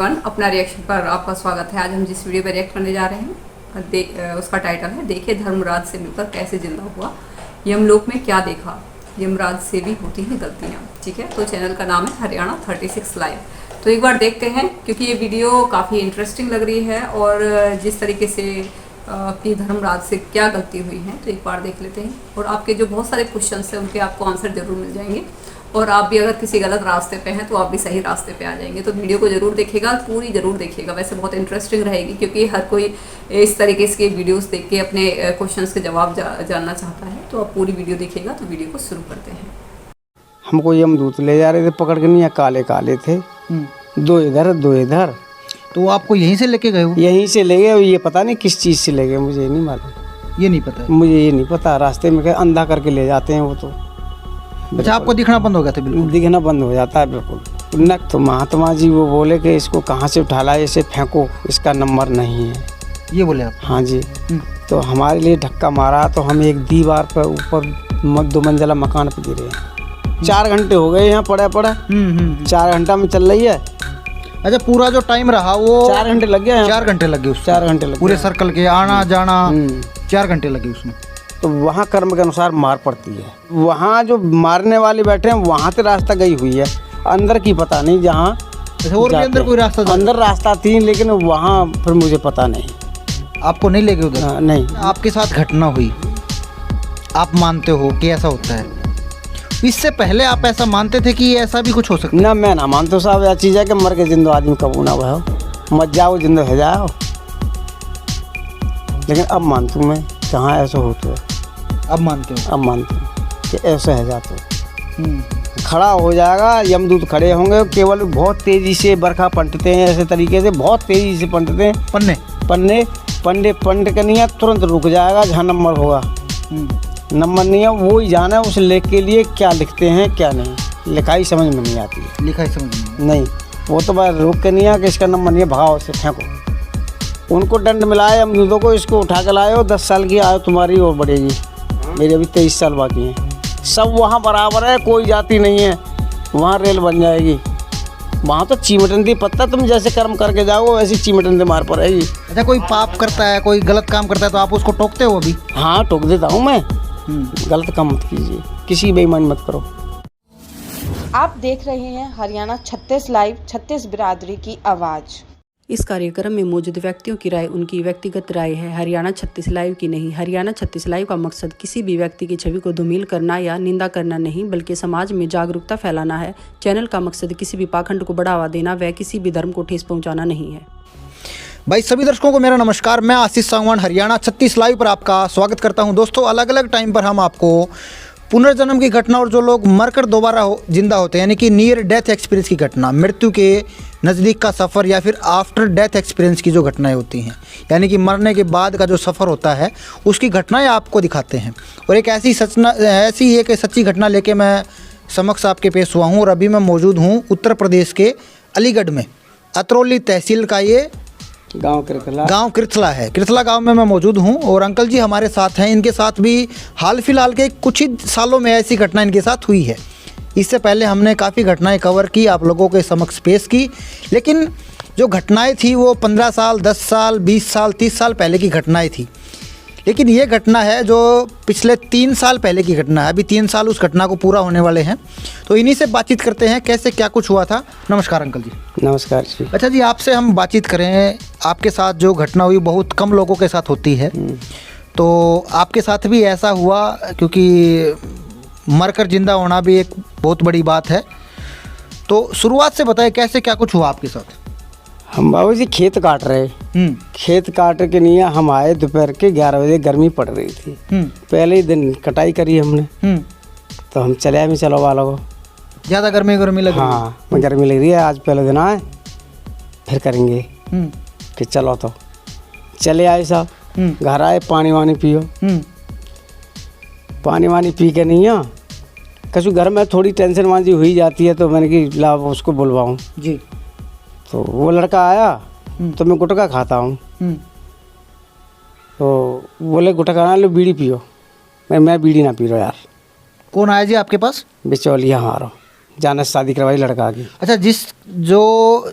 अपना रिएक्शन पर आपका स्वागत है। आज हम जिस वीडियो पर रिएक्ट करने जा रहे हैं उसका टाइटल है देखिए धर्मराज से मिलकर कैसे जिंदा हुआ, यमलोक में क्या देखा, यमराज से भी होती हैं गलतियाँ। ठीक है, तो चैनल का नाम है हरियाणा 36 लाइव। तो एक बार देखते हैं क्योंकि ये वीडियो काफ़ी इंटरेस्टिंग लग रही है और जिस तरीके से कि धर्मराज से क्या गलती हुई है तो एक बार देख लेते हैं। और आपके जो बहुत सारे क्वेश्चन हैं उनके आपको आंसर जरूर मिल जाएंगे और आप भी अगर किसी गलत रास्ते पे हैं तो आप भी सही रास्ते पे आ जाएंगे। तो वीडियो को जरूर देखिएगा, पूरी जरूर देखिएगा। वैसे बहुत इंटरेस्टिंग रहेगी क्योंकि हर कोई इस तरीके के वीडियोस देख के अपने क्वेश्चंस के जवाब जानना चाहता है। तो आप पूरी वीडियो देखिएगा। तो वीडियो को शुरू करते हैं। हमको यमदूत ले जा रहे थे पकड़ के, नहीं काले काले थे, दो इधर दो इधर। तो आपको यहीं से लेके गए हो? यहीं से ले गए। ये पता नहीं किस चीज़ से ले गए, मुझे नहीं मालूम। ये नहीं पता है? मुझे ये नहीं पता। रास्ते में अंधा करके ले जाते हैं वो तो। अच्छा, आपको दिखना बंद हो गया था? बिल्कुल दिखना बंद हो जाता है बिल्कुल। न तो महात्मा जी वो बोले कि इसको कहाँ से उठा लाए, इसे फेंको, इसका नंबर नहीं है, ये बोले आप? हाँ जी। तो हमारे लिए धक्का मारा तो हम एक दीवार पर ऊपर 2 मंजिला मकान पर गिरे। 4 घंटे हो गए यहाँ पड़ा 4 घंटा में चल रही है। अच्छा, पूरा जो टाइम रहा वो 4 घंटे लग गए। 4 घंटे लग गए? 4 घंटे लग गए पूरे सर्कल के आना जाना 4 घंटे लगे उसमें। तो वहाँ कर्म के अनुसार मार पड़ती है। वहाँ जो मारने वाले बैठे हैं वहाँ से रास्ता गई हुई है, अंदर की पता नहीं। जहाँ और भी अंदर कोई रास्ता? अंदर रास्ता थी लेकिन वहाँ फिर मुझे पता नहीं। आपको नहीं ले गए उधर? नहीं। आपके साथ घटना हुई, आप मानते हो कि ऐसा होता है? इससे पहले आप ऐसा मानते थे कि ऐसा भी कुछ हो सकता है? ना, मैं ना मानता हूँ साहब। यह चीज़ है कि मर के जिंदो आदमी कबू ना हो, मत जाओ जिंदो है जाओ। लेकिन अब मानता हूँ मैं कहाँ ऐसा होता है। अब मानते हो? अब मानता हूँ कि ऐसा है जाते खड़ा हो जाएगा, यमदूत खड़े होंगे। केवल बहुत तेज़ी से बरखा पलटते हैं, ऐसे तरीके से बहुत तेज़ी से पलटते हैं। पन्ने पलट के नहीं है, तुरंत रुक जाएगा जहाँ नंबर होगा। नंबर नहीं है, वो ही जाना है उस लेख के लिए क्या लिखते हैं क्या नहीं। लिखाई समझ में नहीं आती है। लिखाई समझ में नहीं, वो तो बस रुक के नहीं है कि इसका नंबर नहीं है, भगाओ से फेंको। उनको दंड मिलाए यमदूतों को, इसको उठा के लाए हो। 10 साल की आयु तुम्हारी और बढ़ेगी, मेरी अभी 23 साल बाकी हैं। सब वहाँ बराबर है, कोई जाति नहीं है। वहाँ रेल बन जाएगी। वहाँ तो चीमटंदी पत्ता, तुम जैसे कर्म करके जाओ वैसी चीमटंदी मार पड़ेगी। अच्छा, कोई पाप करता है, कोई गलत काम करता है तो आप उसको टोकते हो अभी? हाँ, टोक देता हूँ मैं। गलत काम मत कीजिए, किसी बेईमानी मत करो। आप देख रहे हैं हरियाणा 36 लाइव, 36 बिरादरी की आवाज़। इस कार्यक्रम में मौजूद व्यक्तियों की राय उनकी व्यक्तिगत राय है, हरियाणा 36 लाइव की नहीं। हरियाणा 36 लाइव का मकसद किसी भी व्यक्ति की छवि को धूमिल करना या निंदा करना नहीं, बल्कि समाज में जागरूकता फैलाना है। चैनल का मकसद किसी भी पाखंड को बढ़ावा देना व किसी भी धर्म को ठेस पहुंचाना नहीं है। भाई सभी दर्शकों को मेरा नमस्कार। मैं आशीष सांगवान हरियाणा 36 लाइव पर आपका स्वागत करता हूं। दोस्तों, अलग अलग टाइम पर हम आपको पुनर्जन्म की घटना और जो लोग मरकर दोबारा जिंदा होते हैं यानी कि नियर डेथ एक्सपीरियंस की घटना, मृत्यु के नज़दीक का सफ़र या फिर आफ्टर डेथ एक्सपीरियंस की जो घटनाएं होती हैं यानी कि मरने के बाद का जो सफ़र होता है उसकी घटनाएं आपको दिखाते हैं। और एक ऐसी सच्ची घटना लेके मैं समक्ष आपके पेश हुआ हूँ। और अभी मैं मौजूद हूँ उत्तर प्रदेश के अलीगढ़ में, अतरौली तहसील का ये गांव कृथला है। कृथला गांव में मैं मौजूद हूं और अंकल जी हमारे साथ हैं। इनके साथ भी हाल फिलहाल के कुछ ही सालों में ऐसी घटना इनके साथ हुई है। इससे पहले हमने काफ़ी घटनाएं कवर की, आप लोगों के समक्ष पेश की। लेकिन जो घटनाएं थी वो 15 साल, 10 साल, 20 साल, 30 साल पहले की घटनाएं थी। लेकिन ये घटना है जो पिछले 3 साल पहले की घटना है। अभी 3 साल उस घटना को पूरा होने वाले हैं, तो इन्हीं से बातचीत करते हैं कैसे क्या कुछ हुआ था। नमस्कार अंकल जी। नमस्कार जी। अच्छा जी, आपसे हम बातचीत करें। आपके साथ जो घटना हुई बहुत कम लोगों के साथ होती है, तो आपके साथ भी ऐसा हुआ? क्योंकि मरकर जिंदा होना भी एक बहुत बड़ी बात है। तो शुरुआत से बताएं कैसे क्या कुछ हुआ आपके साथ? हम बाबू जी खेत काट रहे, खेत काट के नहीं हम आए दोपहर के 11 बजे, गर्मी पड़ रही थी। पहले ही दिन कटाई करी हमने, तो हम चले आए। चलो वालों को ज़्यादा गर्मी लगी? हाँ, गर्मी लग रही है, आज पहले दिन आए फिर करेंगे। फिर चलो तो चले आए साहब। घर आए, पानी वानी पियो। पानी वानी पी के नहीं आ कसू घर में थोड़ी टेंशन वाजी हुई जाती है, तो मैंने कि ला उसको बुलवाऊँ जी। तो वो लड़का आया, तो मैं गुटखा खाता हूँ। तो बोले गुटखा ना लो, बीड़ी पियो। मैं बीड़ी ना पी रहा यार। कौन आया जी आपके पास? बिचौलिया हमारा, जाना शादी करवाई लड़का की। अच्छा, जो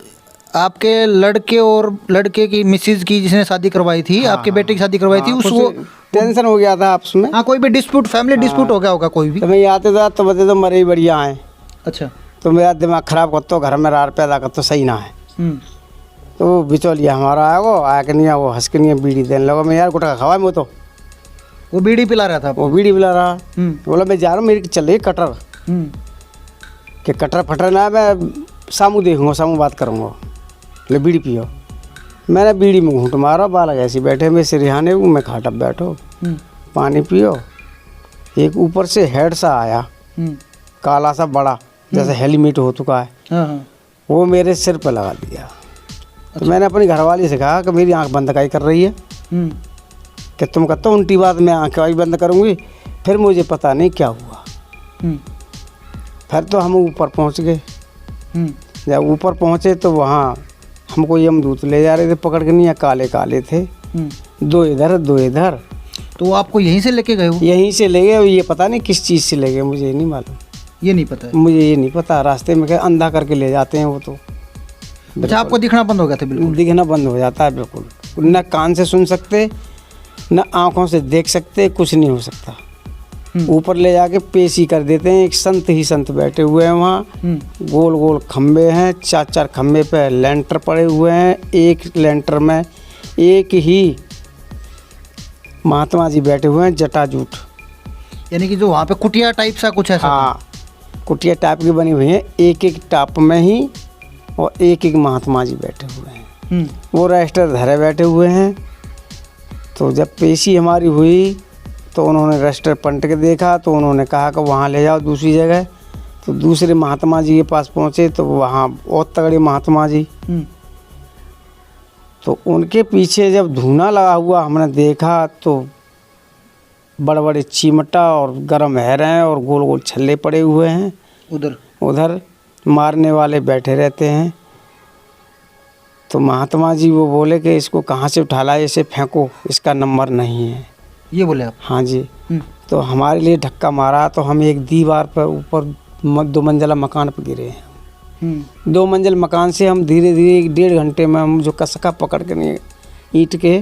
आपके लड़के और लड़के की मिसेज की जिसने शादी करवाई थी, आपके बेटे की शादी करवाई थी, उस वो टेंशन हो गया था आपस में। हाँ, कोई भी डिस्प्यूट, फैमिली डिस्प्यूट हो गया होगा कोई भी। तो मैं आते था तो बते तो मरे ही बढ़िया है। अच्छा। तो मेरा दिमाग खराब कर तो घर में रार पैदा कर तो सही ना है। तो वो बिचौलिया हमारा आया, वो आया कि नहीं, वो हंस के नहीं बीड़ी देने लगा। मैं यार गुटखा खवा मैं तो, वो बीड़ी पिला रहा था। वो बीड़ी पिला रहा। बोला मैं जा रहा हूँ, मेरी चल रही कटर कि कटर फटर ना, मैं सामू देखूंगा, सामू बात करूँगा, ले बीड़ी पियो। मैंने बीड़ी में घूंट मारा, बालक ऐसे बैठे, मैं सिरहाने हूँ, मैं खाटप बैठो, पानी पियो। एक ऊपर से हेड सा आया, काला सा बड़ा, जैसे हेलमेट हो चुका है, वो मेरे सिर पर लगा दिया। तो मैंने अपनी घरवाली से कहा कि मेरी आंख बंद काई कर रही है, कि तुम कहते हो उल्टी बात, मैं आँख बंद करूँगी। फिर मुझे पता नहीं क्या हुआ। फिर तो हम ऊपर पहुँच गए। जब ऊपर पहुँचे तो वहाँ हमको यमदूत ले जा रहे थे पकड़ के, नहीं, काले काले थे, दो इधर दो इधर। तो वो आपको यहीं से लेके गए? यहीं से ले गए, ये पता नहीं किस चीज़ से ले गए, मुझे नहीं मालूम। ये नहीं पता है? मुझे ये नहीं पता, रास्ते में क्या अंधा करके ले जाते हैं वो तो। अच्छा, आपको दिखना बंद हो गया था? बिल्कुल दिखना बंद हो जाता है, बिल्कुल। न कान से सुन सकते, न आँखों से देख सकते, कुछ नहीं हो सकता। ऊपर ले जाके पेशी कर देते हैं। एक संत ही संत बैठे हुए हैं वहाँ, गोल गोल खम्बे हैं, 4-4 खम्बे पे लेंटर पड़े हुए हैं। एक लेंटर में एक ही महात्मा जी बैठे हुए हैं, जटाजूट, यानी कि जो वहाँ पे कुटिया टाइप सा कुछ ऐसा? हाँ, कुटिया टाइप की बनी हुई है, एक एक टाप में ही, और एक एक महात्मा जी बैठे हुए हैं। वो रजिस्टर धरे बैठे हुए हैं। तो जब पेशी हमारी हुई तो उन्होंने रजिस्टर पलट के देखा, तो उन्होंने कहा कि वहाँ ले जाओ दूसरी जगह। तो दूसरे महात्मा जी के पास पहुँचे तो वहाँ और तगड़े महात्मा जी, तो उनके पीछे जब धूना लगा हुआ हमने देखा तो बड़े बड़े चिमटा और गरम हैर हैं और गोल गोल छल्ले पड़े हुए हैं। उधर मारने वाले बैठे रहते हैं। तो महात्मा जी वो बोले कि इसको कहाँ से उठा लाए, इसे फेंको, इसका नंबर नहीं है, ये बोले आप? हाँ जी। तो हमारे लिए धक्का मारा, तो हम एक दीवार पर ऊपर 2 मंजिला मकान पर गिरे हैं। 2 मंजिल मकान से हम धीरे धीरे 1-1.5 घंटे में हम जो कसका पकड़ के नहीं ईंट के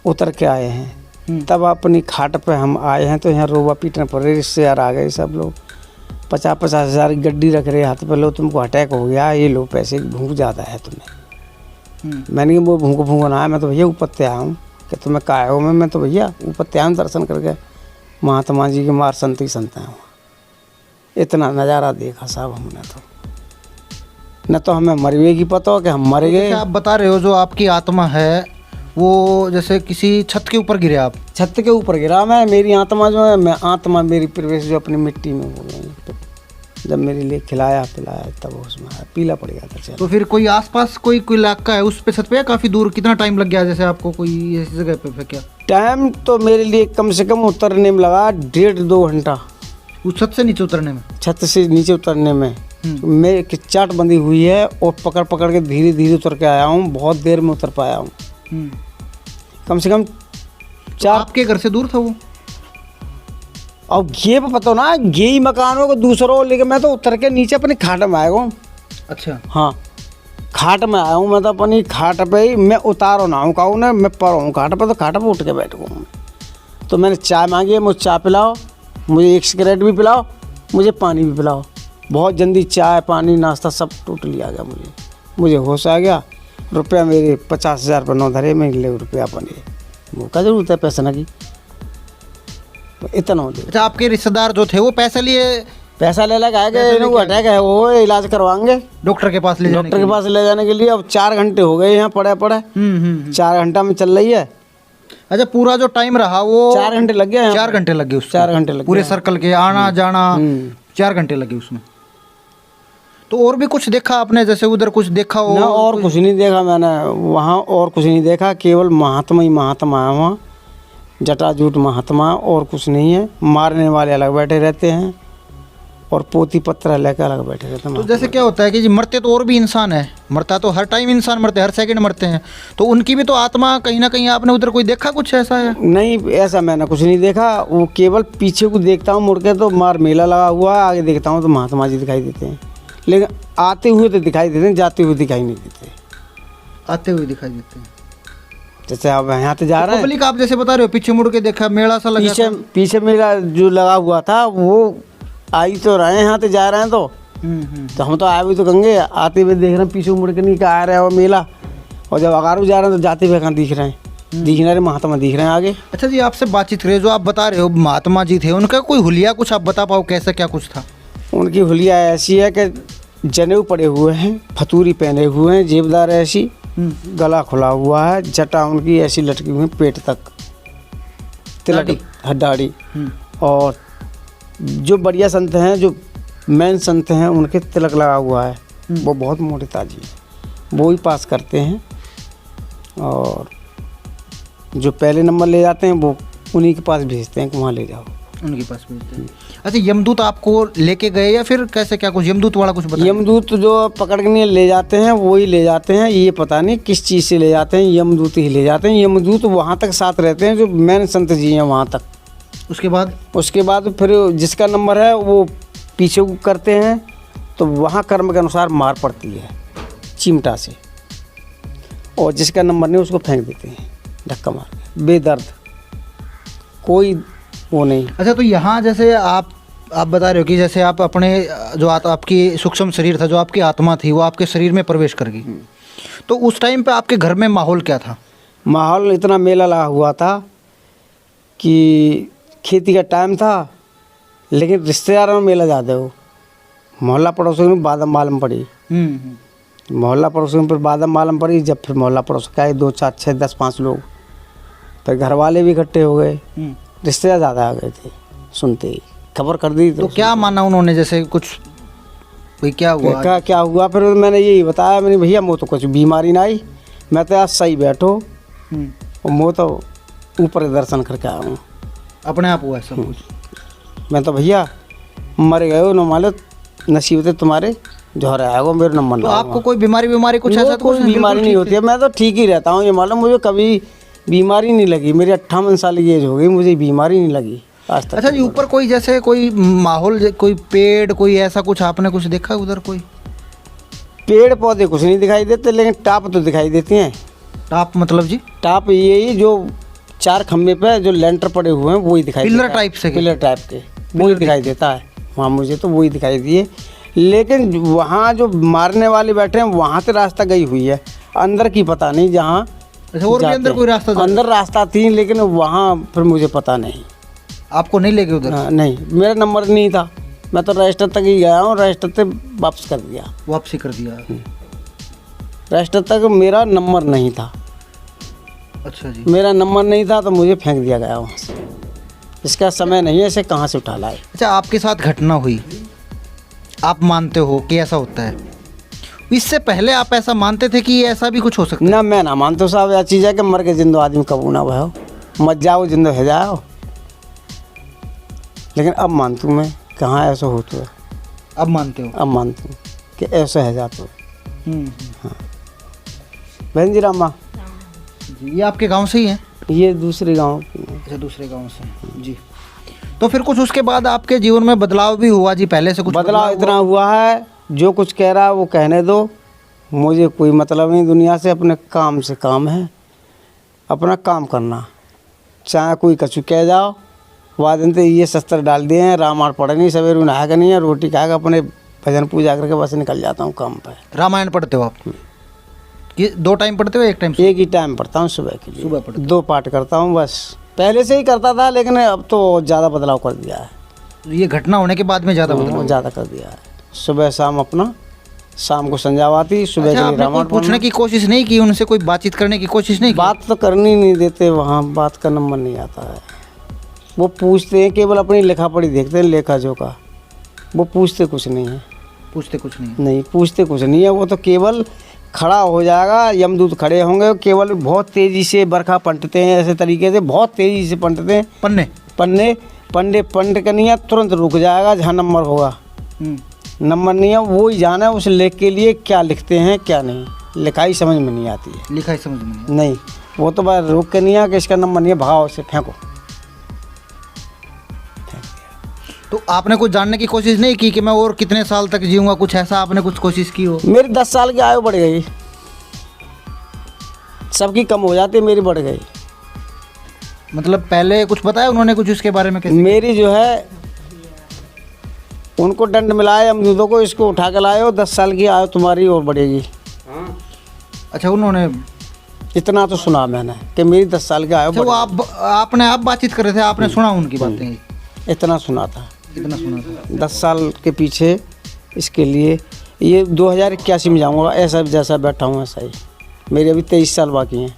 उतर के आए हैं। तब अपनी खाट पे हम आए हैं। तो यहाँ रोबा पीटने पर रिश्तेदार आ गए, सब लोग 50-50 हज़ार की गड्डी रख रहे हाथ पे, लो तुमको अटैक हो गया, ये लो पैसे की भूख ज़्यादा है तुम्हें। मैंने वो भूख ना आया, मैं तो भैया ऊपर ते आया हूँ। कि तुम्हें का हो? मैं तो भैया ऊपर ते आया दर्शन करके, महात्मा जी के मार संत ही संत हैं वहाँ। इतना नज़ारा देखा साहब हमने, तो न तो हमें मरवे की पता हो कि हम मर गए। आप बता रहे हो जो आपकी आत्मा है वो जैसे किसी छत के ऊपर गिरे? आप छत के ऊपर गिरा मैं, मेरी आत्मा जो है, मैं आत्मा मेरी प्रवेश जो अपनी मिट्टी में हो गई। जब मेरे लिए खिलाया पिलाया तब उसमें आया, पीला पड़ गया था। तो फिर कोई आसपास कोई इलाका है उस पे छत पे, काफ़ी दूर? कितना टाइम लग गया जैसे आपको कोई ऐसी जगह पे? क्या टाइम तो मेरे लिए कम से कम उतरने में लगा 1.5-2 घंटा। उस छत से नीचे उतरने में? छत से नीचे उतरने में मैं चाट बंधी हुई है और पकड़ पकड़ के धीरे धीरे उतर के आया हूँ। बहुत देर में उतर पाया हूँ, कम से कम 4। आपके घर से दूर था वो? अब ये पता ना, ये ही मकानों को दूसरों लेके मैं तो उतर के नीचे अपनी खाट में आया हूँ। अच्छा। हाँ, खाट में आया हूँ मैं तो अपनी खाट पे ही। मैं उतारो ना हूँ कहूँ ना, मैं पर हूँ खाट पे, तो खाट पे उठ के बैठ गया हूँ। तो मैंने चाय मांगी है, मुझे चाय पिलाओ, मुझे 1 सिगरेट भी पिलाओ, मुझे पानी भी पिलाओ। बहुत जल्दी चाय पानी नाश्ता सब टोटली आ गया मुझे होश आ गया। रुपया मेरे 50,000 रुपये नौ धरे में ले रुपया बने, वो क्या जरूरत है पैसे ना की, तो इतना हो जाए। अच्छा, आपके रिश्तेदार जो थे वो पैसे लिए? पैसा ले लगा वो अटैक है, वो इलाज करवाएंगे डॉक्टर के पास ले जाने के लिए। अब 4 घंटे हो गए यहाँ पड़े 4 घंटा में चल रही है। अच्छा, पूरा जो टाइम रहा वो 4 घंटे लग गए? 4 घंटे लग गए उसमें? 4 घंटे लग पूरे सर्कल के आना जाना 4 घंटे लगे उसमें। तो और भी कुछ देखा आपने, जैसे उधर कुछ देखा हो? ना, और कुछ नहीं देखा मैंने वहाँ, और कुछ नहीं देखा, केवल महात्मा ही महात्मा है वहाँ, जटाजूट महात्मा, और कुछ नहीं है। मारने वाले अलग बैठे रहते हैं और पोती पत्र लेकर अलग बैठे रहते हैं। तो जैसे क्या होता है कि जी मरते तो और भी इंसान है, मरता तो हर टाइम इंसान मरते, हर सेकंड मरते हैं, तो उनकी भी तो आत्मा कहीं ना कहीं आपने उधर कोई देखा कुछ ऐसा है? नहीं, ऐसा मैंने कुछ नहीं देखा। वो केवल पीछे को देखता हूँ मुड़ के तो मार मेला लगा हुआ है, आगे देखता हूँ तो महात्मा जी दिखाई देते हैं। लेकिन आते हुए तो दिखाई देते हैं, जाते हुए दिखाई नहीं देते। आते हुए दिखाई देते हैं। जैसे अब यहाँ से जा रहे हैं, पब्लिक आप जैसे बता रहे हो पीछे मुड़ के देखा, मेला सा लगा पीछे था। पीछे मेरा जो लगा हुआ था वो आई तो रहे हैं, यहाँ से जा रहे हैं तो हम तो आए भी तो गंगे, आते हुए देख रहे हैं, पीछे मुड़ के नहीं का आ रहा है वो मेला। और जब अगारू जा रहे हैं तो जाते हुए कहाँ दिख रहे हैं, दिख रहे महात्मा दिख रहे हैं आगे। अच्छा जी, आपसे बातचीत करें, जो आप बता रहे हो महात्मा जी थे, उनका कोई हुलिया कुछ आप बता पाओ, कैसा क्या कुछ था? उनकी हुलिया ऐसी है कि जनेऊ पड़े हुए हैं, फतूरी पहने हुए हैं, जेबदार ऐसी, गला खुला हुआ है, जटा उनकी ऐसी लटकी हुई है पेट तक, तिलक दाढ़ी। और जो बढ़िया संत हैं, जो मेन संत हैं, उनके तिलक लगा हुआ है, वो बहुत मोटे ताजी है, वो ही पास करते हैं। और जो पहले नंबर ले जाते हैं वो उन्हीं के पास भेजते हैं कि वहाँ ले जाओ, उनके पास भेजते हैं। अच्छा, यमदूत आपको लेके गए या फिर कैसे क्या कुछ, यमदूत वाला कुछ बताइए। यमदूत जो पकड़ के ले जाते हैं वही ले जाते हैं, ये पता नहीं किस चीज़ से ले जाते हैं, यमदूत ही ले जाते हैं। यमदूत वहाँ तक साथ रहते हैं जो मेन संत जी हैं वहाँ तक। उसके बाद फिर जिसका नंबर है वो पीछे को करते हैं, तो वहाँ कर्म के अनुसार मार पड़ती है चिमटा से, और जिसका नंबर नहीं उसको फेंक देते हैं धक्का मार के, बेदर्द, कोई वो नहीं। अच्छा, तो यहाँ जैसे आप बता रहे हो कि जैसे आप अपने जो आपकी सूक्ष्म शरीर था, जो आपकी आत्मा थी, वो आपके शरीर में प्रवेश कर गई, तो उस टाइम पे आपके घर में माहौल क्या था? माहौल इतना मेला लगा हुआ था कि खेती का टाइम था, लेकिन रिश्तेदारों में मेला ज़्यादा हो। मोहल्ला पड़ोसियों में बादाम मालूम पड़ी, मोहल्ला पड़ोसियों में फिर बादाम मालूम पड़ी। जब फिर मोहल्ला पड़ोस का 2 4 6 10 5 लोग, फिर घर वाले भी इकट्ठे हो गए, रिश्तेदार ज़्यादा आ गए थे, सुनते ही खबर कर दी। तो क्या माना उन्होंने, जैसे कुछ भाई क्या हुआ? क्या हुआ? फिर मैंने यही बताया, मैंने भैया मुँह तो कुछ बीमारी ना आई, मैं तो आज सही बैठो, और मुँह तो ऊपर दर्शन करके आया हूँ, अपने आप हुआ सब कुछ। मैं तो भैया मर गए हो, न मालूम नसीब थे तुम्हारे, जो रहा है मेरे नंबर। तो आपको कोई बीमारी कुछ ऐसा? कोई बीमारी नहीं होती है, मैं तो ठीक ही रहता हूँ, ये मालूम मुझे कभी बीमारी नहीं लगी। मेरी 58 साल की एज हो गई, मुझे बीमारी नहीं लगी आज तक। अच्छा जी, ऊपर कोई जैसे कोई माहौल, कोई पेड़, कोई ऐसा कुछ आपने कुछ देखा उधर? कोई पेड़ पौधे कुछ नहीं दिखाई देते, लेकिन टाप तो दिखाई देती हैं। टाप मतलब जी? टाप यही जो 4 खम्भे पे जो लेंटर पड़े हुए हैं वही दिखाई, पिलर टाइप से, पिलर टाइप के वही दिखाई देता है वहाँ, मुझे तो वही दिखाई दिए। लेकिन वहाँ जो मारने वाले बैठे हैं वहाँ से रास्ता गई हुई है, अंदर की पता नहीं जहाँ। अच्छा, और भी अंदर कोई रास्ता? अंदर रास्ता थी, लेकिन वहाँ फिर मुझे पता नहीं। आपको नहीं लेके उधर? नहीं, मेरा नंबर नहीं था, मैं तो रजिस्टर तक ही गया हूँ, रजिस्टर से वापस कर दिया। वापसी कर दिया? रजिस्टर तक मेरा नंबर नहीं था। अच्छा जी, मेरा नंबर नहीं था तो मुझे फेंक दिया गया वहाँ से, इसका समय नहीं है, इसे कहाँ से उठा लाए। अच्छा, आपके साथ घटना हुई, आप मानते हो कि ऐसा होता है? इससे पहले आप ऐसा मानते थे कि ऐसा भी कुछ हो सकता है? ना, मैं ना मानता साहब, यह चीज़ है कि मर के जिंदो आदमी कबू ना भयो, मत जाओ जिंदो है जाओ। लेकिन अब मानता हूँ मैं, कहाँ ऐसा होता है। अब मानते हो? अब मानता हूँ कि ऐसा है जाता है। हाँ बहन जी, रामा जी, ये आपके गांव से ही हैं? ये दूसरे गांव की है। अच्छा, दूसरे गांव से जी। तो फिर कुछ उसके बाद आपके जीवन में बदलाव भी हुआ जी? पहले से कुछ बदलाव इतना हुआ है, जो कुछ कह रहा है वो कहने दो, मुझे कोई मतलब नहीं दुनिया से। अपने काम से काम है, अपना काम करना, चाहे कोई कछु कह जाओ। वादन तो ये शस्त्र डाल दिए हैं, रामायण पढ़े नहीं, सवेरे नहा के नहीं है, रोटी खा के अपने भजन पूजा करके बस निकल जाता हूँ काम पे। रामायण पढ़ते हो आप? ये 2 टाइम पढ़ते हो, 1 टाइम? एक ही टाइम पढ़ता हूँ, सुबह के लिए। सुबह पढ़ते? 2 पाठ करता हूँ बस। पहले से ही करता था, लेकिन अब तो ज़्यादा बदलाव कर दिया है। ये घटना होने के बाद में ज़्यादा बदलाव? ज़्यादा कर दिया है। सुबह शाम अपना, शाम को संजावाती, सुबह अच्छा, के लिए आपने रामायण कोई पूछने की कोशिश नहीं की उनसे, कोई बातचीत करने की कोशिश नहीं की? बात तो करनी नहीं देते वहाँ, बात का नंबर नहीं आता है। वो पूछते हैं, केवल अपनी लिखा पढ़ी देखते हैं, लेखा जोखा, वो पूछते कुछ नहीं है। पूछते कुछ नहीं? नहीं पूछते कुछ नहीं है, वो तो केवल खड़ा हो जाएगा, यमदूत खड़े होंगे, केवल बहुत तेज़ी से बरखा पलटते हैं, ऐसे तरीके से बहुत तेज़ी से पलटते हैं। पन्ने पलट के नहीं है, तुरंत रुक जाएगा जहाँ नंबर होगा। नंबर नहीं है, वो ही जाना है उस लेख के लिए क्या लिखते हैं क्या नहीं, लिखाई समझ में नहीं आती है। लिखाई समझ में नहीं, वो तो बस रोक के नहीं है कि इसका नंबर नहीं है, भगाओ, से फेंको। तो आपने कुछ जानने की कोशिश नहीं की कि मैं और कितने साल तक जीऊँगा, कुछ ऐसा आपने कुछ कोशिश की हो? मेरी 10 साल की आयु बढ़ गई, सबकी कम हो जाती, मेरी बढ़ गई। मतलब पहले कुछ बताया उन्होंने कुछ उसके बारे में? कैसे? मेरी जो है उनको दंड मिला है अमरूदों को, इसको उठा के लाए हो, 10 साल की आयु तुम्हारी और बढ़ेगी। अच्छा, उन्होंने इतना तो सुना मैंने कि मेरी 10 साल की आयु अच्छा, वो आपने आप बातचीत कर रहे थे, आपने सुना उनकी बातें? इतना सुना था, इतना सुना था। 10 साल के पीछे इसके लिए ये 2081 में जाऊँगा, ऐसा जैसा बैठा हूँ ऐसा ही। मेरे अभी 23 साल बाकी हैं।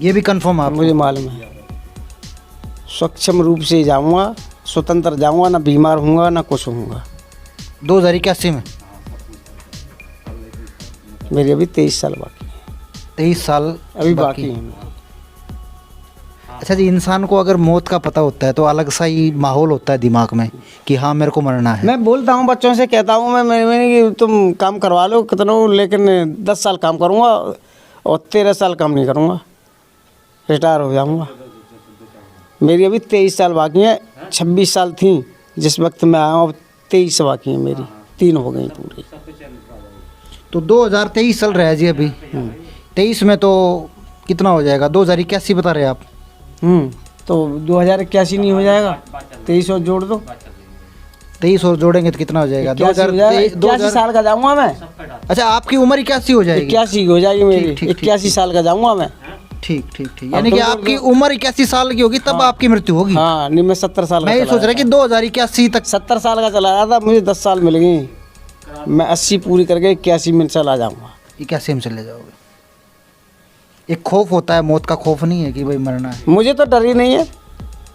ये भी कंफर्म आप? मुझे मालूम है, सक्षम रूप से जाऊँगा, स्वतंत्र जाऊँगा, ना बीमार होऊंगा ना कुछ होऊंगा। 2081 में? मेरे अभी 23 साल बाकी हैं। 23 साल अभी बाकी हैं। अच्छा जी, इंसान को अगर मौत का पता होता है तो अलग सा ही माहौल होता है दिमाग में कि हाँ मेरे को मरना है। मैं बोलता हूँ बच्चों से, कहता हूँ मैं कि तुम काम करवा लो कितना, लेकिन 10 साल काम करूँगा और 13 साल काम नहीं करूँगा, रिटायर हो जाऊँगा। मेरी अभी 23 साल बाकी हैं। 26 साल थी जिस वक्त मैं आया हूँ, अब 23 बाकी हैं मेरी, 3 हो गई पूरी। तो 2023 चल रहा है जी अभी। 23 में तो कितना हो जाएगा? 2081 बता रहे आप? तो 2081 नहीं हो जाएगा? 23 और जोड़ दो। 23 और जोड़ेंगे तो कितना हो जाएगा? 81 साल का जाऊँगा मैं। अच्छा, आपकी उम्र 81 हो जाएगी? 81 हो जाएगी मेरी। 81 साल का जाऊँगा मैं। ठीक ठीक ठीक, यानी कि आपकी उम्र 81 साल की होगी तब आपकी मृत्यु होगी। हाँ, नहीं मैं 70 साल का मैं ये सोच रहा कि 2081 तक। 70 साल का चला रहा था, मुझे 10 साल मिल गई, मैं 80 पूरी करके 81 में चला जाऊँगा। 81 में चले जाओगे? एक खौफ होता है, मौत का खौफ नहीं है कि भाई मरना है? मुझे तो डर ही नहीं है,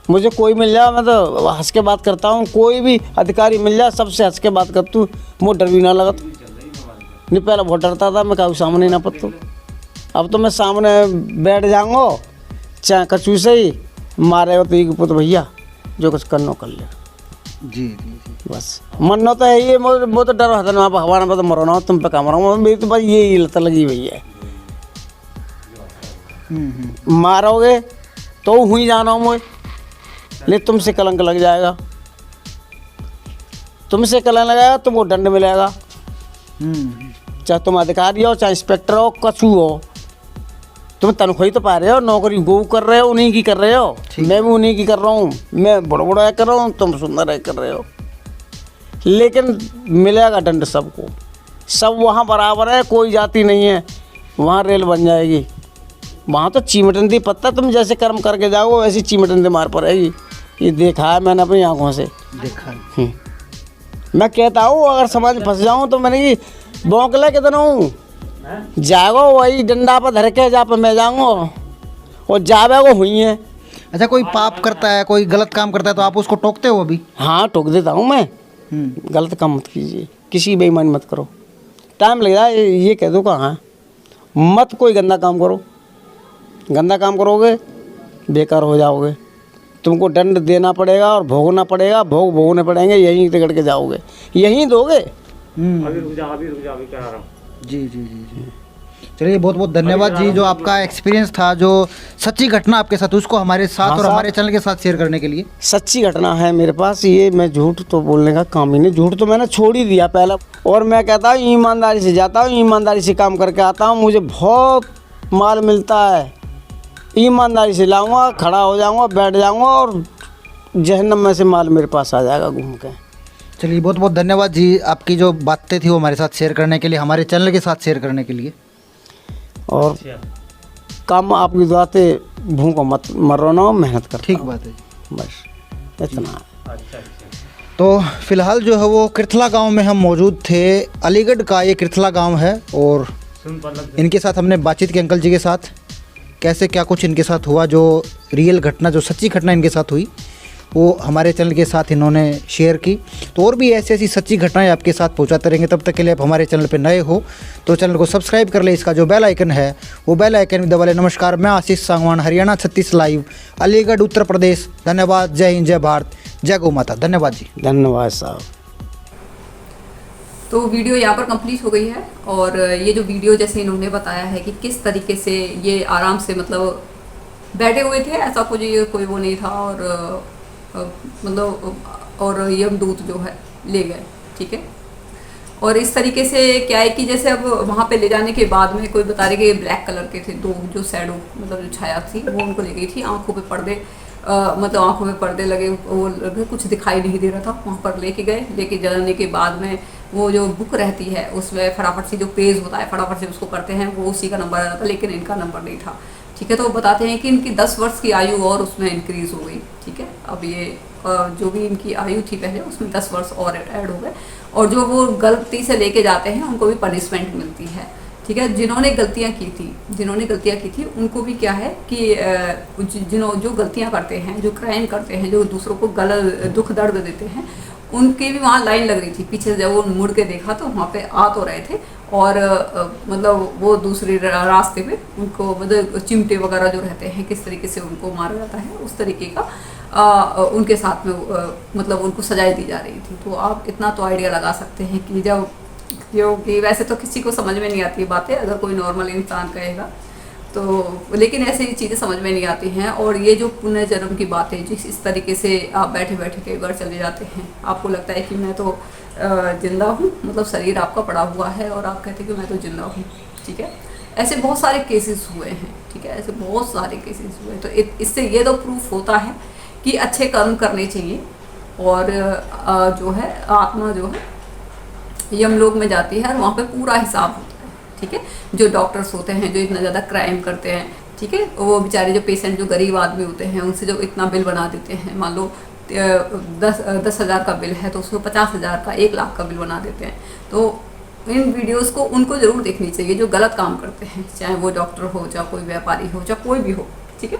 मुझे कोई मिल जाए मैं तो हंस के बात करता हूँ, कोई भी अधिकारी मिल जाए सबसे हंस के बात करता हूँ, मुझे डर भी ना लगा। नहीं पहले बहुत डरता था, मैं काहू सामने ना पत्तू, अब तो मैं सामने बैठ जाऊँगा, चाहे कचू से ही मारे हो तो एक पुत भैया जो कुछ करना कर ले। जी जी जी, बस मरना तो है ये, वो तो डर होता ना भगवान पर तो मरो ना, तुम पे काम रहा, मेरी तो बस यही लत लगी हुई है। मारोगे तो हुई जाना हूँ मुझे, लेकिन तुमसे कलंक लग जाएगा, तुमसे कलंक लगाएगा तो वो दंड मिलेगा। चाहे तुम अधिकारी हो, चाहे इंस्पेक्टर हो, कछु हो, तुम तनख्वाही तो पा रहे हो, नौकरी गो कर रहे हो, उन्हीं की कर रहे हो, मैं भी उन्हीं की कर रहा हूँ, मैं बड़ा बड़ा कर रहा हूँ, तुम सुंदर कर रहे हो, लेकिन मिलेगा दंड सबको। सब वहाँ बराबर है, कोई जाति नहीं है, वहाँ रेल बन जाएगी, वहाँ तो चीमटंदी पत्ता, तुम जैसे कर्म करके जाओ वैसी चीमटंदी मार पड़ेगी। ये देखा है मैंने अपनी आँखों से, देखा है। मैं कहता हूँ अगर समाज में फंस जाऊँ तो मैंने कि बौकले कितना हूँ, जागो वही डंडा पर धर के जा पर मैं जाऊँगा और जावे वो हुई है। अच्छा, कोई पाप करता है, कोई गलत काम करता है तो आप उसको टोकते हो अभी? हाँ, टोक देता हूँ मैं। गलत काम मत कीजिए, किसी बेईमानी मत करो, टाइम लग जाए ये कह दो कहाँ, मत कोई गंदा काम करो, गंदा काम करोगे बेकार हो जाओगे, तुमको दंड देना पड़ेगा और भोगना पड़ेगा, भोगने पड़ेंगे, यहीं तिकड़ के जाओगे, यहीं दोगे। अभी रुक जा अभी कह रहा हूँ। जी जी जी जी, चलिए बहुत बहुत धन्यवाद जी, जो आपका एक्सपीरियंस था, जो सच्ची घटना आपके साथ, उसको हमारे साथ और हमारे चैनल के साथ शेयर करने के लिए। सच्ची घटना है मेरे पास ये, मैं झूठ तो बोलने का काम ही नहीं, झूठ तो मैंने छोड़ ही दिया पहले, और मैं कहता हूँ ईमानदारी से जाता हूँ, ईमानदारी से काम करके आता हूँ, मुझे बहुत माल मिलता है, ईमानदारी से लाऊंगा, खड़ा हो जाऊंगा, बैठ जाऊंगा और जहन्नम में से माल मेरे पास आ जाएगा घूम के। चलिए बहुत बहुत धन्यवाद जी, आपकी जो बातें थी वो हमारे साथ शेयर करने के लिए, हमारे चैनल के साथ शेयर करने के लिए। और काम आपकी दुआ से भूखो मत मरो ना, मेहनत कर। ठीक बात है जी, बस इतना। तो फिलहाल जो है वो कृथला गांव में हम मौजूद थे, अलीगढ़ का ये कृथला गांव है, और इनके साथ हमने बातचीत की अंकल जी के साथ, कैसे क्या कुछ इनके साथ हुआ, जो रियल घटना, जो सच्ची घटना इनके साथ हुई वो हमारे चैनल के साथ इन्होंने शेयर की। तो और भी ऐसी ऐसी सच्ची घटनाएं आपके साथ पहुंचाते रहेंगे। तब तक के लिए आप हमारे चैनल पर नए हो तो चैनल को सब्सक्राइब कर ले, इसका जो बेल आइकन है वो बेल आइकन भी दबा ले। नमस्कार, मैं आशीष सांगवान, हरियाणा 36 लाइव, अलीगढ़ उत्तर प्रदेश। धन्यवाद, जय हिंद, जय भारत, जय गौ माता। धन्यवाद जी। धन्यवाद साहब। तो वीडियो यहाँ पर कंप्लीट हो गई है, और ये जो वीडियो जैसे इन्होंने बताया है कि किस तरीके से ये आराम से मतलब बैठे हुए थे, ऐसा कुछ ये कोई वो नहीं था, और मतलब और यमदूत जो है ले गए, ठीक है। और इस तरीके से क्या है कि जैसे अब वहाँ पे ले जाने के बाद में कोई बता रहे कि ब्लैक कलर के थे दो, जो शैडो मतलब जो छाया थी वो उनको ले गई थी। आंखों पे पर्दे मतलब आंखों में पर्दे लगे, वो लगे कुछ दिखाई नहीं दे रहा था। वहाँ पर लेके गए, लेके जाने के बाद में वो जो बुक रहती है उसमें फटाफट से जो पेज होता है फटाफट से उसको करते हैं, वो उसी का नंबर आ जाता, लेकिन इनका नंबर नहीं था, ठीक है। तो वो बताते हैं कि इनकी 10 वर्ष की आयु और उसमें इंक्रीज़ हो गई, ठीक है। अब ये जो भी इनकी आयु थी पहले उसमें 10 वर्ष और ऐड हो गए, और जो वो गलती से लेके जाते हैं उनको भी पनिशमेंट मिलती है, ठीक है। जिन्होंने गलतियाँ की थी उनको भी क्या है कि जो गलतियाँ करते हैं, जो क्राइम करते हैं, जो दूसरों को गलत दुख दर्द देते हैं, उनकी भी वहाँ लाइन लग रही थी। पीछे जब वो मुड़ के देखा तो वहाँ पे आ तो रहे थे, और मतलब वो दूसरी रास्ते पे उनको मतलब चिमटे वगैरह जो रहते हैं किस तरीके से उनको मारा जाता है उस तरीके का उनके साथ में मतलब उनको सजाएं दी जा रही थी। तो आप इतना तो आइडिया लगा सकते हैं कि जब क्योंकि वैसे तो किसी को समझ में नहीं आती बातें, अगर कोई नॉर्मल इंसान कहेगा तो, लेकिन ऐसी चीज़ें समझ में नहीं आती हैं। और ये जो पुनर्जन्म की बातें जिस इस तरीके से आप बैठे बैठे कई बार चले जाते हैं, आपको लगता है कि मैं तो जिंदा हूँ, मतलब शरीर आपका पड़ा हुआ है और आप कहते हैं कि मैं तो जिंदा हूँ, ठीक है। ऐसे बहुत सारे केसेस हुए हैं, ठीक है, ऐसे बहुत सारे केसेस हुए। तो इससे ये तो प्रूफ होता है कि अच्छे कर्म करने चाहिए, और जो है आत्मा जो है यमलोक में जाती है और वहाँ पे पूरा हिसाब होता है, ठीक है। जो डॉक्टर्स होते हैं जो इतना ज़्यादा क्राइम करते हैं, ठीक है, वो बेचारे जो पेशेंट जो गरीब आदमी होते हैं उनसे जो इतना बिल बना देते हैं, मान लो 10,000 का बिल है तो उसको 50,000 का 1 लाख का बिल बना देते हैं। तो इन वीडियोस को उनको ज़रूर देखनी चाहिए जो गलत काम करते हैं, चाहे वो डॉक्टर हो, चाहे कोई व्यापारी हो, चाहे कोई भी हो, ठीक है।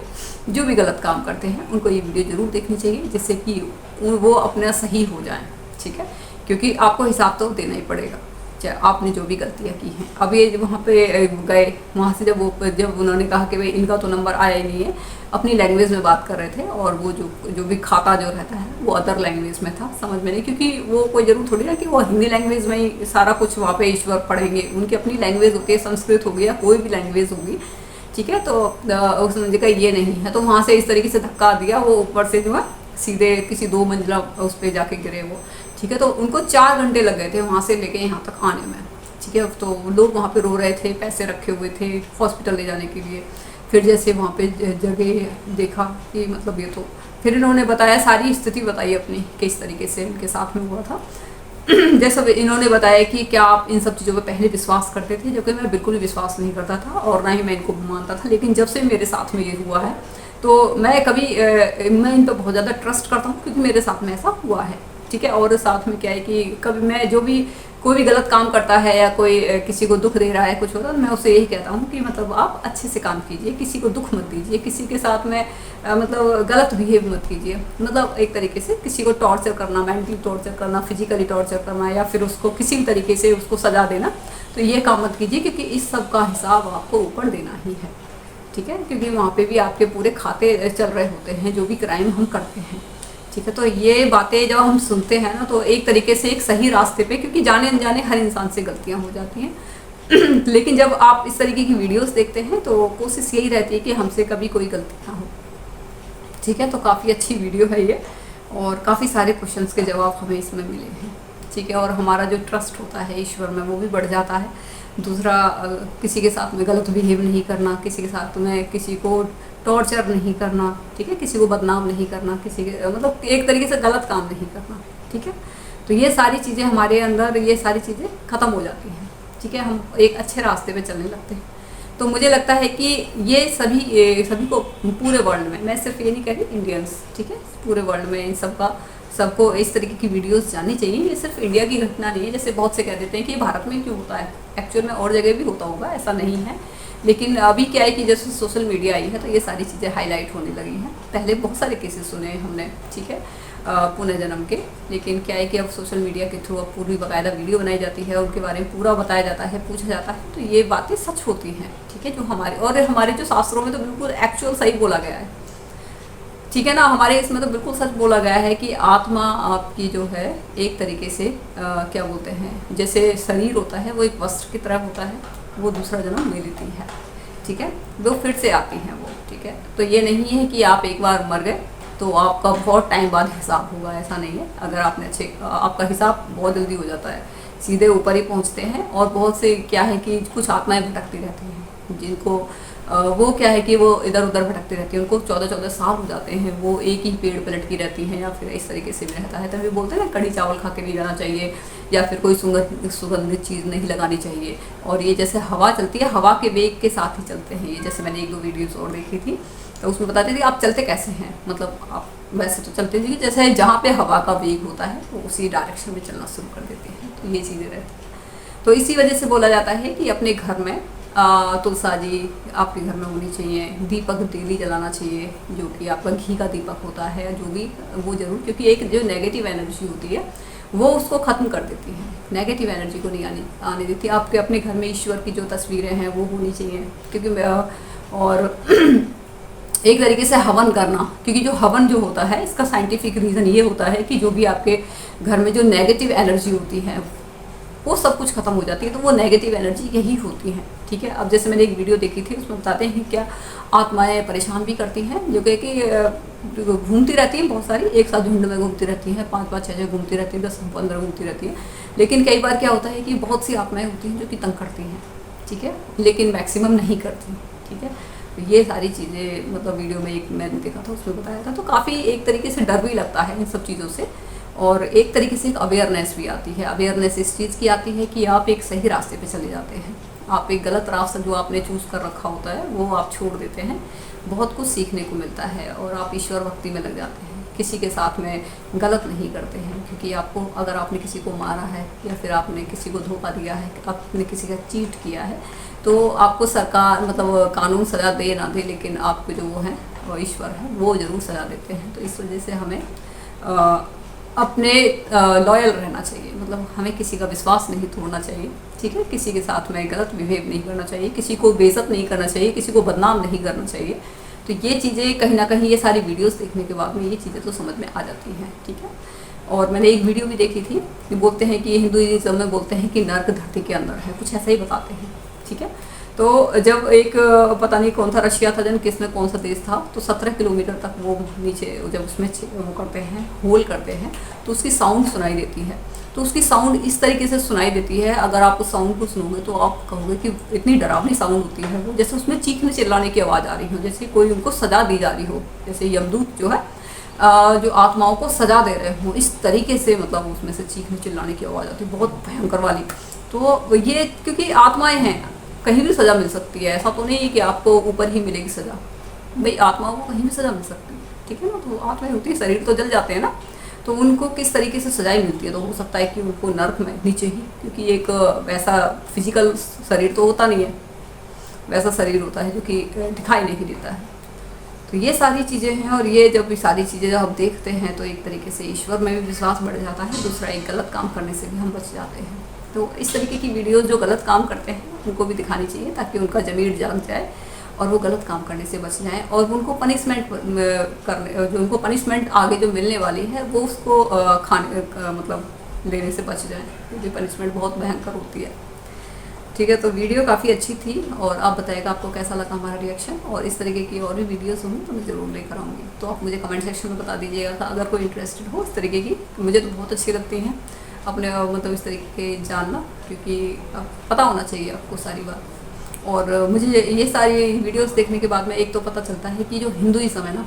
जो भी गलत काम करते हैं उनको ये वीडियो ज़रूर देखनी चाहिए, जिससे कि वो अपना सही हो जाए, ठीक है। क्योंकि आपको हिसाब तो देना ही पड़ेगा चाहे आपने जो भी गलतियाँ की हैं। अब ये वहाँ पे गए, वहाँ से जब उन्होंने कहा कि भाई इनका तो नंबर आया ही नहीं है, अपनी लैंग्वेज में बात कर रहे थे, और वो जो भी खाता जो रहता है वो अदर लैंग्वेज में था, समझ में नहीं, क्योंकि वो कोई ज़रूर थोड़ी ना कि वो हिंदी लैंग्वेज में ही सारा कुछ वहाँ पे ईश्वर पढ़ेंगे, उनकी अपनी लैंग्वेज होती है, संस्कृत होगी या कोई भी लैंग्वेज होगी, ठीक है। तो उसने जगह ये नहीं है, तो वहाँ से इस तरीके से धक्का दिया, वो ऊपर से जो है सीधे किसी 2 मंजिला उस पर जाके गिरे वो, ठीक है। तो उनको 4 घंटे लग गए थे वहाँ से लेके यहाँ तक आने में, ठीक है। तो लोग वहाँ पे रो रहे थे, पैसे रखे हुए थे हॉस्पिटल ले जाने के लिए। फिर जैसे वहाँ पे जगह देखा कि मतलब ये तो, फिर इन्होंने बताया, सारी स्थिति बताई अपनी किस तरीके से इनके साथ में हुआ था। जैसे इन्होंने बताया कि क्या आप इन सब चीज़ों पे पहले विश्वास करते थे, जो कि मैं बिल्कुल विश्वास नहीं करता था और ना ही मैं इनको मानता था, लेकिन जब से मेरे साथ में ये हुआ है तो मैं इन पर बहुत ज़्यादा ट्रस्ट करता हूँ, क्योंकि मेरे साथ में ऐसा हुआ है, ठीक है। और साथ में क्या है कि कभी मैं कोई भी गलत काम करता है या कोई किसी को दुख दे रहा है, कुछ होता है, तो मैं उसे यही कहता हूँ कि मतलब आप अच्छे से काम कीजिए, किसी को दुख मत दीजिए, किसी के साथ में मतलब गलत बिहेव मत कीजिए। मतलब एक तरीके से किसी को टॉर्चर करना, मेंटली टॉर्चर करना, फिजिकली टॉर्चर करना, या फिर उसको किसी भी तरीके से उसको सजा देना, तो ये काम मत कीजिए, क्योंकि इस सब का हिसाब आपको ऊपर देना ही है, ठीक है। क्योंकि वहाँ पे भी आपके पूरे खाते चल रहे होते हैं जो भी क्राइम हम करते हैं, ठीक है। तो ये बातें जब हम सुनते हैं ना, तो एक तरीके से एक सही रास्ते पे, क्योंकि जाने अनजाने हर इंसान से गलतियाँ हो जाती हैं लेकिन जब आप इस तरीके की वीडियोस देखते हैं तो कोशिश यही रहती है कि हमसे कभी कोई गलती ना हो, ठीक है। तो काफ़ी अच्छी वीडियो है ये, और काफ़ी सारे क्वेश्चंस के जवाब हमें इसमें मिले हैं, ठीक है। और हमारा जो ट्रस्ट होता है ईश्वर में वो भी बढ़ जाता है। दूसरा, किसी के साथ में गलत बिहेव नहीं करना, किसी के साथ में किसी को टॉर्चर नहीं करना, ठीक है, किसी को बदनाम नहीं करना, किसी के मतलब एक तरीके से गलत काम नहीं करना, ठीक है। तो ये सारी चीज़ें हमारे अंदर, ये सारी चीज़ें ख़त्म हो जाती हैं, ठीक है। हम एक अच्छे रास्ते पे चलने लगते हैं। तो मुझे लगता है कि ये सभी को पूरे वर्ल्ड में, मैं सिर्फ ये नहीं कह रही इंडियंस, ठीक है, पूरे वर्ल्ड में इन सबको इस तरीके की वीडियोस जाननी चाहिए। ये सिर्फ इंडिया की घटना नहीं है, जैसे बहुत से कह देते हैं कि भारत में क्यों होता है, एक्चुअल में और जगह भी होता होगा, ऐसा नहीं है। लेकिन अभी क्या है कि जैसे सोशल मीडिया आई है तो ये सारी चीज़ें हाईलाइट होने लगी हैं। पहले बहुत सारे केसेस सुने हमने, ठीक है, पुनर्जन्म के, लेकिन क्या है कि अब सोशल मीडिया के थ्रू अब पूरी बाकायदा वीडियो बनाई जाती है, उनके बारे में पूरा बताया जाता है, पूछा जाता है, तो ये बातें सच होती हैं, ठीक है। जो हमारे जो शास्त्रों में तो बिल्कुल एक्चुअल सही बोला गया है, ठीक है ना। हमारे इसमें तो बिल्कुल सच बोला गया है कि आत्मा आपकी जो है एक तरीके से क्या बोलते हैं, जैसे शरीर होता है वो एक वस्त्र की तरह होता है, वो दूसरा जन्म ले लेती है, ठीक है, वो फिर से आती हैं वो, ठीक है। तो ये नहीं है कि आप एक बार मर गए तो आपका बहुत टाइम बाद हिसाब होगा, ऐसा नहीं है। अगर आपने आपका हिसाब बहुत जल्दी हो जाता है, सीधे ऊपर ही पहुंचते हैं। और बहुत से क्या है कि कुछ आत्माएं भटकती रहती हैं, जिनको वो क्या है कि वो इधर उधर भटकती रहती है, उनको 14-14 साल हो जाते हैं, वो एक ही पेड़ पे लटकी रहती हैं या फिर इस तरीके से भी रहता है। तभी बोलते हैं ना, कड़ी चावल खा के नहीं जाना चाहिए या फिर कोई सुगंधित चीज़ नहीं लगानी चाहिए। और ये जैसे हवा चलती है, हवा के वेग के साथ ही चलते हैं ये। जैसे मैंने 1-2 वीडियोज़ और देखी थी, तो उसमें बताती थी आप चलते कैसे हैं, मतलब आप वैसे तो चलते नहीं, जैसे जहाँ पे हवा का वेग होता है वो उसी डायरेक्शन में चलना शुरू कर देते हैं। तो ये चीज़ें रहती हैं। तो इसी वजह से बोला जाता है कि अपने घर में तुलसाजी आपके घर में होनी चाहिए, दीपक डेली जलाना चाहिए, जो कि आपका घी का दीपक होता है, जो भी वो ज़रूर, क्योंकि एक जो नेगेटिव एनर्जी होती है वो उसको ख़त्म कर देती है, नेगेटिव एनर्जी को नहीं आने देती। आपके अपने घर में ईश्वर की जो तस्वीरें हैं वो होनी चाहिए, क्योंकि और एक तरीके से हवन करना, क्योंकि जो हवन जो होता है इसका साइंटिफिक रीज़न ये होता है कि जो भी आपके घर में जो नेगेटिव एनर्जी होती है वो सब कुछ खत्म हो जाती है। तो वो नेगेटिव एनर्जी यही होती है, ठीक है। अब जैसे मैंने एक वीडियो देखी थी, उसमें बताते हैं क्या आत्माएं परेशान भी करती हैं, जो कि घूमती रहती हैं, बहुत सारी एक साथ झुंड में घूमती रहती हैं, 5-5, 6-6 घूमती रहती हैं, 10-15 घूमती रहती हैं। लेकिन कई बार क्या होता है कि बहुत सी आत्माएं होती हैं जो कि तंग करती हैं, ठीक है, लेकिन मैक्सिमम नहीं करती, ठीक है। तो ये सारी चीज़ें मतलब वीडियो में एक मैंने देखा था, उसमें बताया था। तो काफ़ी एक तरीके से डर भी लगता है इन सब चीज़ों से, और एक तरीके से एक अवेयरनेस भी आती है। अवेयरनेस इस चीज़ की आती है कि आप एक सही रास्ते पे चले जाते हैं, आप एक गलत रास्ता जो आपने चूज़ कर रखा होता है वो आप छोड़ देते हैं, बहुत कुछ सीखने को मिलता है और आप ईश्वर भक्ति में लग जाते हैं। किसी के साथ में गलत नहीं करते हैं, क्योंकि आपको अगर आपने किसी को मारा है या फिर आपने किसी को धोखा दिया है, आपने किसी का चीट किया है, तो आपको सरकार मतलब कानून सज़ा दे ना दे, लेकिन आपको जो वो है वो ईश्वर है वो ज़रूर सज़ा देते हैं। तो इस वजह से हमें अपने लॉयल रहना चाहिए, मतलब हमें किसी का विश्वास नहीं तोड़ना चाहिए, ठीक है। किसी के साथ में गलत बिहेव नहीं करना चाहिए, किसी को बेइज्जत नहीं करना चाहिए, किसी को बदनाम नहीं करना चाहिए। तो ये चीज़ें कहीं ना कहीं ये सारी वीडियोस देखने के बाद में ये चीज़ें तो समझ में आ जाती हैं, ठीक है। और मैंने एक वीडियो भी देखी थी कि बोलते हैं कि हिंदुइज्म में बोलते हैं कि नर्क धरती के अंदर है, कुछ ऐसा ही बताते हैं, ठीक है। तो जब एक पता नहीं कौन था, रशिया था जन किसमें, कौन सा देश था, तो 17 किलोमीटर तक वो नीचे जब उसमें वो करते हैं, होल करते हैं, तो उसकी साउंड सुनाई देती है। तो उसकी साउंड इस तरीके से सुनाई देती है, अगर आप उस साउंड को सुनोगे तो आप कहोगे कि इतनी डरावनी साउंड होती है वो, जैसे उसमें चीखने चिल्लाने की आवाज़ आ रही हो, जैसे कोई उनको सजा दी जा रही हो, जैसे यमदूत जो है जो आत्माओं को सजा दे रहे हों, इस तरीके से मतलब उसमें से चीखने चिल्लाने की आवाज़ आती है, बहुत भयंकर वाली। तो ये क्योंकि आत्माएं हैं, कहीं भी सज़ा मिल सकती है, ऐसा तो नहीं है कि आपको ऊपर ही मिलेगी सज़ा, भाई आत्माओं को कहीं भी सज़ा मिल सकती है, ठीक है ना। तो आत्माएं होती है, शरीर तो जल जाते हैं ना, तो उनको किस तरीके से सजाई मिलती है, तो हो सकता है कि उनको नर्क में नीचे ही, क्योंकि एक वैसा फिजिकल शरीर तो होता नहीं है, वैसा शरीर होता है जो कि दिखाई नहीं देता है। तो ये सारी चीज़ें हैं, और ये जब ये सारी चीज़ें जब हम देखते हैं तो एक तरीके से ईश्वर में भी विश्वास बढ़ जाता है, दूसरा एक गलत काम करने से भी हम बच जाते हैं। तो इस तरीके की वीडियोस जो गलत काम करते हैं उनको भी दिखानी चाहिए, ताकि उनका ज़मीर जाग जाए और वो गलत काम करने से बच जाएं, और उनको पनिशमेंट करने, जो उनको पनिशमेंट आगे जो मिलने वाली है वो उसको खाने मतलब लेने से बच जाएं, क्योंकि पनिशमेंट बहुत भयंकर होती है, ठीक है। तो वीडियो काफ़ी अच्छी थी, और आप बताइएगा आपको कैसा लगा हमारा रिएक्शन, और इस तरीके की और भी वीडियोस होंगी तो मैं ज़रूर लेकर आऊँगी। तो आप मुझे कमेंट सेक्शन में बता दीजिएगा अगर कोई इंटरेस्टेड हो इस तरीके की। मुझे तो बहुत अच्छी लगती हैं अपने मतलब इस तरीके के जानना, क्योंकि पता होना चाहिए आपको सारी बात। और मुझे ये सारी वीडियोस देखने के बाद में एक तो पता चलता है कि जो हिंदुइज्म है ना,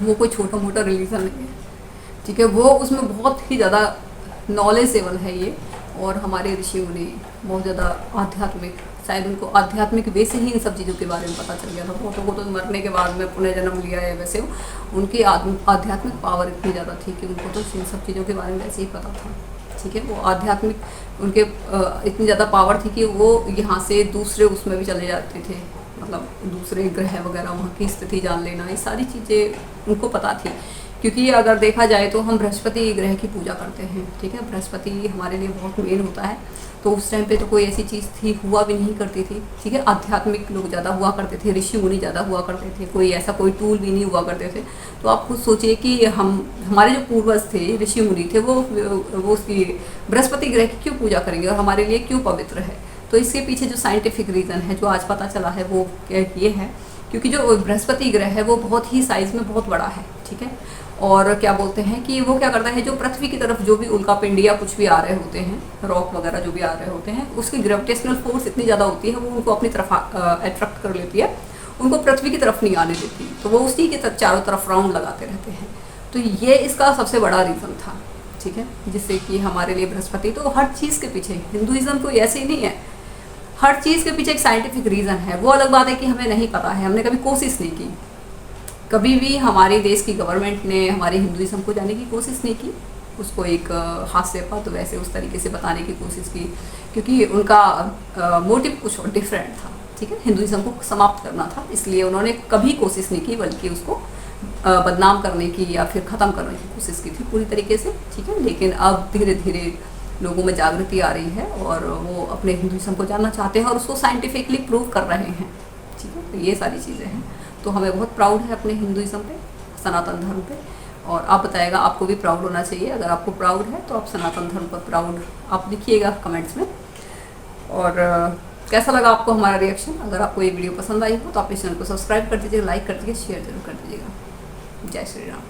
वो कोई छोटा मोटा रिलीजन नहीं है, ठीक है। वो उसमें बहुत ही ज़्यादा नॉलेजेबल है ये, और हमारे ऋषि मुनि बहुत ज़्यादा आध्यात्मिक, शायद उनको आध्यात्मिक वे से ही इन सब चीज़ों के बारे में पता चल गया था। बहुतों को तो मरने के बाद में पुनर्जन्म लिया है, वैसे उनकी आध्यात्मिक पावर इतनी ज़्यादा थी कि उनको तो इन सब चीज़ों के बारे में वैसे ही पता था, ठीक है। वो आध्यात्मिक उनके इतनी ज़्यादा पावर थी कि वो यहाँ से दूसरे उसमें भी चले जाते थे, मतलब दूसरे ग्रह वगैरह वहाँ की स्थिति जान लेना, ये सारी चीज़ें उनको पता थी। क्योंकि अगर देखा जाए तो हम बृहस्पति ग्रह की पूजा करते हैं, ठीक है। बृहस्पति हमारे लिए बहुत मेन होता है, तो उस टाइम पे तो कोई ऐसी चीज़ थी हुआ भी नहीं करती थी, ठीक है। आध्यात्मिक लोग ज़्यादा हुआ करते थे, ऋषि मुनि ज़्यादा हुआ करते थे, कोई ऐसा कोई टूल भी नहीं हुआ करते थे। तो आप खुद सोचिए कि हमारे जो पूर्वज थे, ऋषि मुनि थे, वो उसकी बृहस्पति ग्रह की क्यों पूजा करेंगे और हमारे लिए क्यों पवित्र है। तो इसके पीछे जो साइंटिफिक रीज़न है, जो आज पता चला है, वो ये है क्योंकि जो बृहस्पति ग्रह है वो बहुत ही साइज में बहुत बड़ा है, ठीक है। और क्या बोलते हैं कि वो क्या करता है, जो पृथ्वी की तरफ जो भी उल्कापिंड या कुछ भी आ रहे होते हैं, रॉक वगैरह जो भी आ रहे होते हैं, उसकी ग्रेविटेशनल फोर्स इतनी ज़्यादा होती है, वो उनको अपनी तरफ अट्रैक्ट कर लेती है, उनको पृथ्वी की तरफ नहीं आने देती, तो वो उसी के चारों तरफ राउंड लगाते रहते हैं। तो ये इसका सबसे बड़ा रीज़न था, ठीक है, जिससे कि हमारे लिए बृहस्पति, तो हर चीज़ के पीछे हिंदुइज्म कोई ऐसे ही नहीं है, हर चीज़ के पीछे एक साइंटिफिक रीज़न है। वो अलग बात है कि हमें नहीं पता है, हमने कभी कोशिश नहीं की, कभी भी हमारे देश की गवर्नमेंट ने हमारे हिंदुइज्म को जाने की कोशिश नहीं की, उसको एक हास्य पद वैसे उस तरीके से बताने की कोशिश की, क्योंकि उनका मोटिव कुछ डिफरेंट था, ठीक है, हिंदुइज्म को समाप्त करना था, इसलिए उन्होंने कभी कोशिश नहीं की, बल्कि उसको बदनाम करने की या फिर ख़त्म करने की कोशिश की थी पूरी तरीके से, ठीक है। लेकिन अब धीरे धीरे लोगों में जागृति आ रही है और वो अपने हिंदुइज्म को जानना चाहते हैं और उसको साइंटिफिकली प्रूव कर रहे हैं, ठीक है। तो ये सारी चीज़ें हैं, तो हमें बहुत प्राउड है अपने हिंदुइज्म पे, सनातन धर्म पे। और आप बताइएगा, आपको भी प्राउड होना चाहिए। अगर आपको प्राउड है तो आप सनातन धर्म पर प्राउड आप लिखिएगा कमेंट्स में। और कैसा लगा आपको हमारा रिएक्शन? अगर आपको ये वीडियो पसंद आई हो तो आप इस चैनल को सब्सक्राइब कर दीजिए, लाइक कर दीजिए, शेयर जरूर कर दीजिएगा। जय श्री राम।